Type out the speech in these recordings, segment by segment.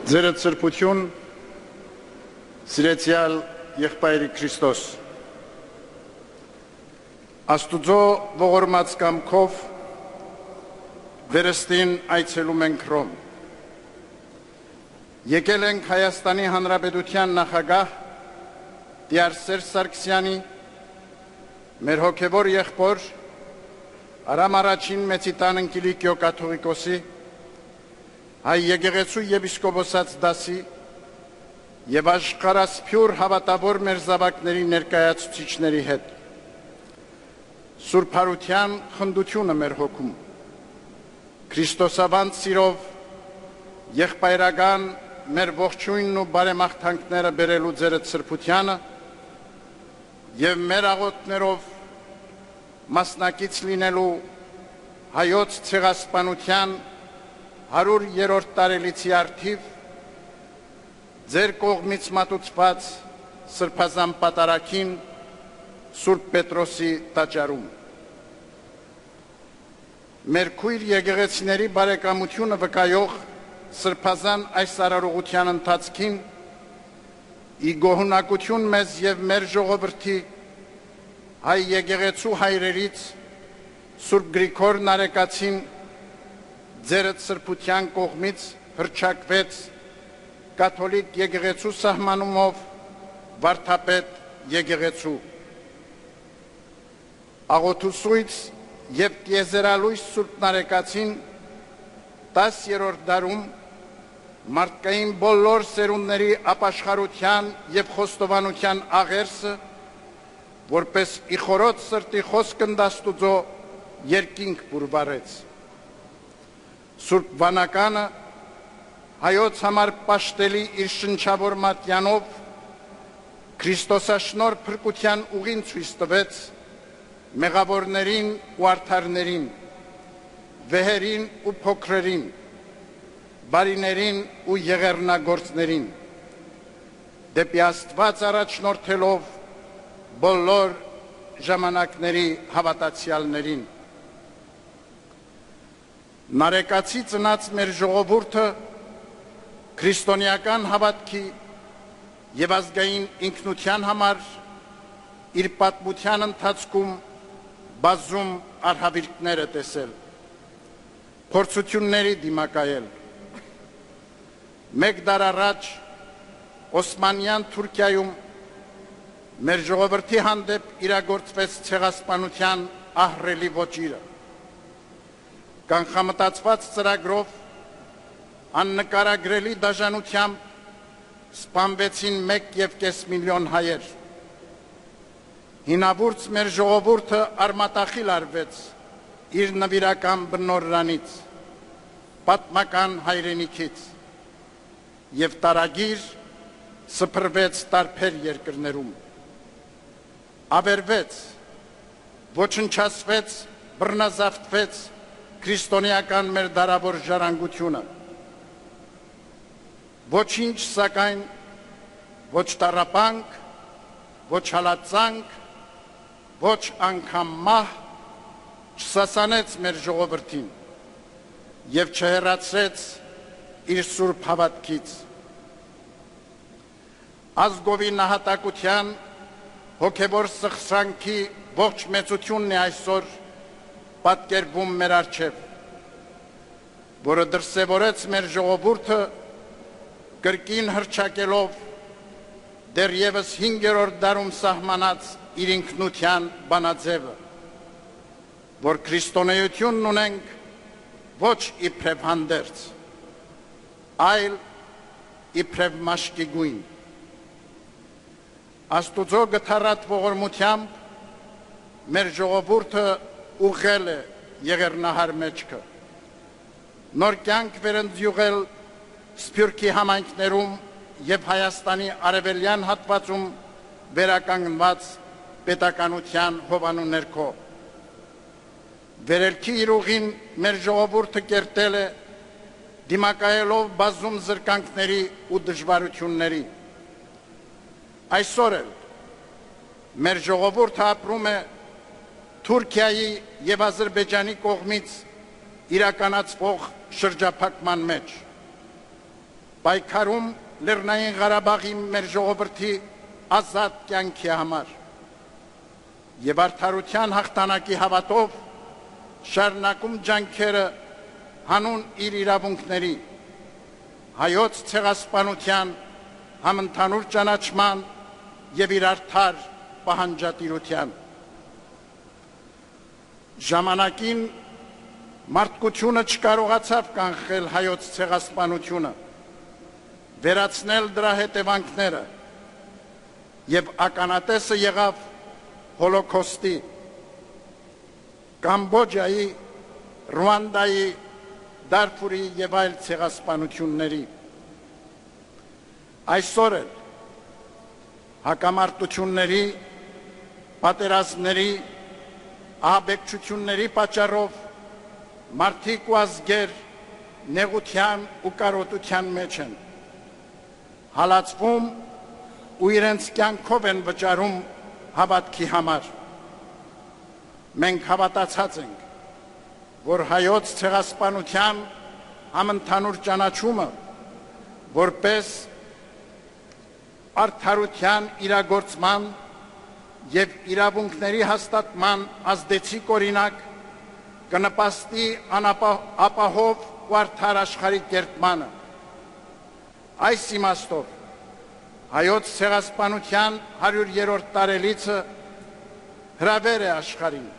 Ձերդ սրբություն, սիրեցյալ եղբայրի Քրիստոս, Աստուծո ողորմած կամքով վերստին այցելում ենք Հռոմ։ Եկել ենք Հայաստանի Հանրապետության նախագահ Տիար Սերժ Սարգսյանի, մեր հոգևոր եղբոր Արամ առաջին մեծիտան Ընկիլիկիո կաթողիկոսի, հայ եկեղեցու եպիսկոպոսաց դասի եւ աշխարհասփյուր հավատավոր մեր զավակների ներկայացուցիչների հետ։ Սուրբ Հարության խնդությունը մեր հոգում, Քրիստոսավանց սիրով եղբայրական մեր ողջույնն ու բարեմաղթանքները բերելու ձերդ սրբությանը եւ մեր աղոթներով մասնակից լինելու հայոց ցեղասպանության 100-րդ տարելիցի առթիվ ձեր կողմից մատուցված սրբազան պատարագին Սուրբ Պետրոսի տաճարում։ Մեր քույր եկեղեցիների բարեկամությունը վկայող սրբազան այս արարողության ընթացքին ի գոհունակություն մեզ եւ մեր ժողովրդի հայ եկեղեցու հայրերից Սուրբ Գրիգոր Նարեկացին ձերդ սրբության կողմից հռչակվեց կաթոլիկ եկեղեցու սահմանումով վարդապետ եկեղեցու։ Աղոթուսույց եւ տիեզերալույս Սուրբ Նարեկացին 10-րդ դարում մարդկային բոլոր սերունդների ապաշխարության եւ խոստովանության աղերսը որպես իխորոտ սրտի խոսքն Աստուծո երկինք բուրվարեց։ Սուրբ Վանականը հայոց համար պաշտելի իր շնչավոր մատյանով Քրիստոսաշնոր փրկության ուղին ցույց տվեց մեղավորներին ու արդարներին, վեհերին ու փոքրերին, բարիներին ու եղեռնագործներին, դեպի Աստված առաջնորդելով բոլոր ժամանակների հավատացյալներին։ Նարեկացի ծնած մեր ժողովուրդը քրիստոնեական հավատքի եւ ազգային ինքնության համար իր պատմության ընթացքում բազում արհավիրքներ է տեսել, փորձությունների դիմակայել։ Մեկ դար առաջ Օսմանյան Թուրքիայում մեր ժողովրդի հանդեպ իրագործվեց ցեղասպանության ահռելի ոճիրը։ Կանխամտածված ծրագրով աննկարագրելի դաժանությամբ սպանվեցին 1.5 միլիոն հայեր։ Հինավուրց մեր ժողովուրդը արմատախիլ արվեց իր նվիրական բնօրրանից, պատմական հայրենիքից եւ տարագիր սփռվեց տարբեր երկրներում։ Ավերվեց, ոչնչացվեց, բռնազավթվեց քրիստոնեական մեր դարավոր ժառանգությունը։ Ոչինչ սակայն, ոչ տառապանք, ոչ հալածանք, ոչ անգամ մահ չսասանեց մեր ժողովրդին եւ չհեռացրեց իր սուրբ հավատքից։ Ազգովի նահատակության հոգևոր սխսանքի ողջ մեծությունն է այսօր պատկերվում մեր առջև, որը դրսևորեց մեր ժողովուրդը կրկին հռչակելով դեռևս 5-րդ դարում սահմանած իր ինքնության բանաձևը, որ քրիստոնեությունն ունենք ոչ իբրև հանդերձ, այլ իբրև մաշկի գույն։ Աստուծո գթառատ ողորմությամբ մեր ժողովուրդը ուղղել է եղեռնահար մեջքը, նոր կյանք վերընձյուղել Սփյուռքի համայնքներում եւ Հայաստանի արևելյան հատվածում վերականգնված պետականության հովանու ներքո։ Վերելքի իր ուղին մեր ժողովուրդը կերտել է դիմակայելով բազում զրկանքների ու դժվարությունների։ Այսօր էլ մեր ժողովուրդը ապրում է Թուրքիայի եւ Ադրբեջանի կողմից իրականացվող շրջափակման մեջ։ պայքարում Լեռնային Ղարաբաղի մեր ժողովրդի ազատ կյանքի համար եւ արդարության հաղթանակի հավատով շարունակում ջանքերը հանուն իր իրավունքների, հայոց ցեղասպանության համընդհանուր ճանաչման եւ իր արդար պահանջատիրության։ Ժամանակին մարդկությունը չկարողացավ կանխել հայոց ցեղասպանությունը, վերացնել դրա հետևանքները եւ ականատեսը եղավ հոլոքոստի, Կամբոջայի, Ռուանդայի, Դարֆուրի եւ այլ ցեղասպանությունների։ Այսօր էլ հակամարտությունների, պատերազմների, ահաբեկչությունների պատճառով մարդիկ ու ազգեր նեղության ու կարոտության մեջ են, հալածվում ու իրենց կյանքով են վճարում հավատքի համար։ Մենք հավատացած ենք, որ հայոց ցեղասպանության համընդհանուր ճանաչումը որպես արդարության իրագործման եւ իրավունքների հաստատման ազդեցիկ օրինակ կնպաստի ապահով ու արդար աշխարհի կերտմանը։ Այս իմաստով հայոց ցեղասպանության 100-րդ տարելիցը հրավեր է աշխարհին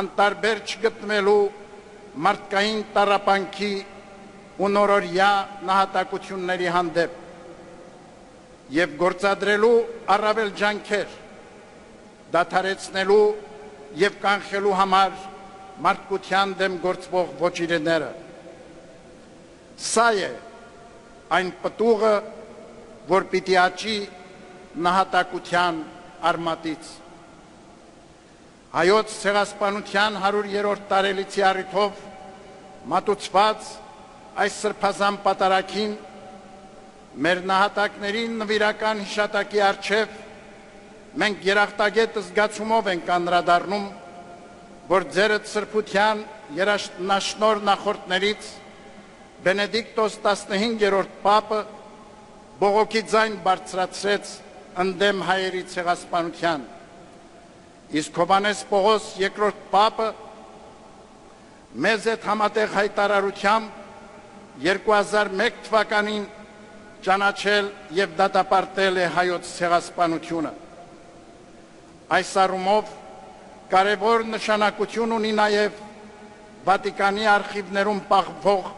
անտարբեր չգտնվելու մարդկային տառապանքի ու նորորյա նահատակությունների հանդեպ եւ գործադրելու առավել ջանքեր դադարեցնելու եւ կանխելու համար մարդկության դեմ գործվող ոչիրները։ Սա է այն պտուղը, որ պիտի աճի նահատակության արմատից։ Հայոց ցեղասպանության 100-րդ տարելիցի առիթով մատուցված այս սրբազան պատարագին մեր նահատակների նվիրական հիշատակի առջև մենք երախտագետ զգացումով ենք անդրադառնում, որ ձերդ սրբության երաշտնաշնոր նախորդներից Բենեդիկտոս 15-րդ պապը բողոքի ձայն բարձրացրեց ընդդեմ հայերի ցեղասպանության, իսկ Հովհաննես Պողոս II պապը մեզ հետ համատեղ հայտարարությամբ 2001 թվականին ճանաչել եւ դատապարտել է հայոց ցեղասպանությունը։ Այս առումով կարևոր նշանակություն ունի նաեւ Վատիկանի արխիվներում պահվող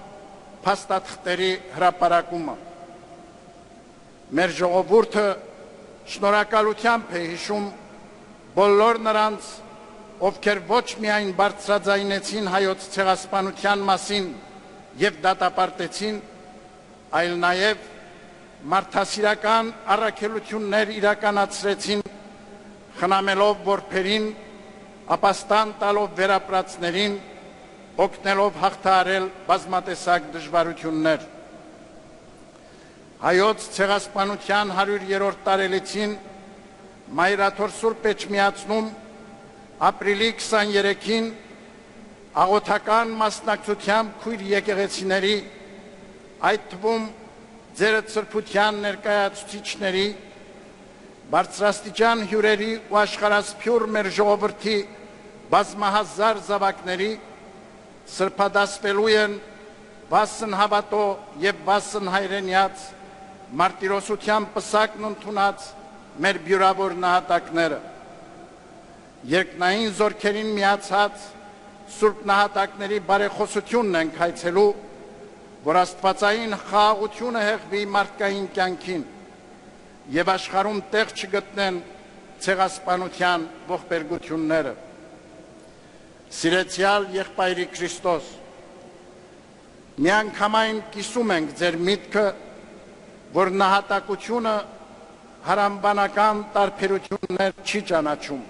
փաստաթղթերի հրապարակումը։ Մեր ժողովուրդը շնորհակալությամբ է հիշում բոլոր նրանց, ովքեր ոչ միայն բարձրաձայնեցին հայոց ցեղասպանության մասին եւ դատապարտեցին, այլ նաեւ մարդասիրական առաքելություններ իրականացրեցին, խնամելով որբերին, ապաստան տալով վերապրածներին, օգնելով հաղթահարել բազմատեսակ դժվարություններ։ Հայոց ցեղասպանության 100-րդ տարելիցին Մայրաթոր Սուրբ Էջմիածնում ապրիլի 23-ին աղոթական մասնակցությամբ քույր եկեղեցիների, այդ թվում ձերդ սրբության ներկայացուցիչների, բարձրաստիճան հյուրերի ու աշխարհասփյուր մեր ժողովրդի բազմահազար զավակների սրբադասվելու են վասն հավատո եւ վասն հայրենյաց մարտիրոսության պսակն ընդունած մեր բյուրավոր նահատակները։ Երկնային զորքերին միացած սուրբ նահատակների բարեխոսությունն ենք հայցելու, որ աստվածային խաղաղությունը հեղվի մարդկային կյանքին եւ աշխարհում տեղ չգտնեն ցեղասպանության ողբերգությունները։ Սիրեցյալ եղբայրի Քրիստոս, միանգամայն կիսում ենք ձեր միտքը, որ նահատակությունը հարամբանական տարբերություններ չի ճանաչում։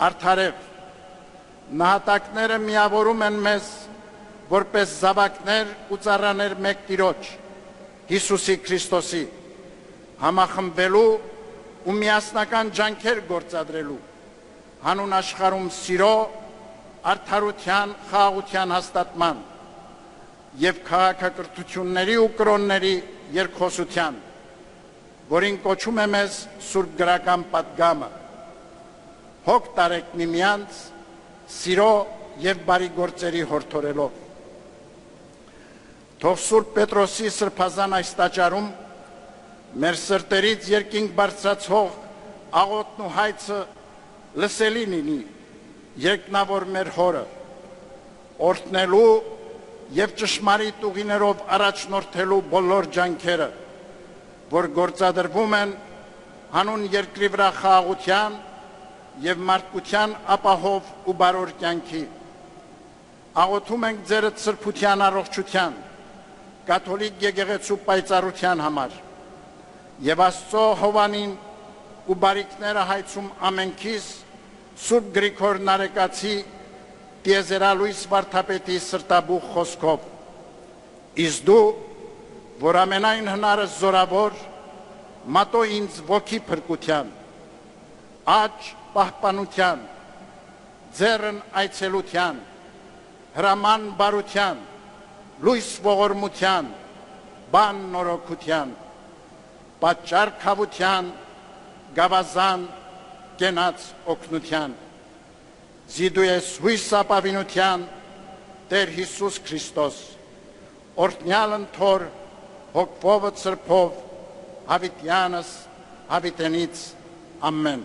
Արդարև, նահատակները միավորում են մեզ որպես զավակներ ու ծառաներ մեկ Տիրոջ, Հիսուսի Քրիստոսի, համախմբվելու ու միասնական ջանքեր գործադրելու, հանուն աշխարհում սիրո, արդարության, խաղաղության հաստատման եւ քաղաքակրթությունների ու կրոնների երկխոսության, որին կոչում է մեզ Սուրբ գրական պատգամը, հոգ տարեք միմյանց, սիրո եւ բարի գործերի հորդորելով։ Թող Սուրբ Պետրոսի սրբազան այս տաճարում մեր սրտերից երկինք բարձրացող աղոթն ու հայցը լսելի լինի երկնավոր մեր հորը, օրհնելու եւ ճշմարիտ ուղիներով առաջնորդելու բոլոր ջանքերը, որ գործադրվում են հանուն երկրի վրա խաղաղության եւ մարդկության ապահով ու բարոր կյանքի։ Աղոթում ենք ձերդ սրբության առողջության, կաթոլիկ եկեղեցու պայծառության համար եւ Աստծո հովանին ու բարիքները հայցում ամենքիս Սուրբ Գրիգոր Նարեկացի տիեզերալույս վարդապետի սրտաբուխ խոսքով։ Իսկ դու, որ ամենայն հնարս զորավոր, մատո ինձ ոգի փրկության, աճ պահպանության, ձեռն այցելության, հրաման բարության, լույս ողորմության, բան նորոգության, պատճառ քավության, գավազան կենաց օգնության, զիդու ես հույս ապավինության, Տեր Հիսուս Քրիստոս, օրհնյալ ընթոր հոգվովը ծրփով, հավիտյանս հավիտենից, ամեն։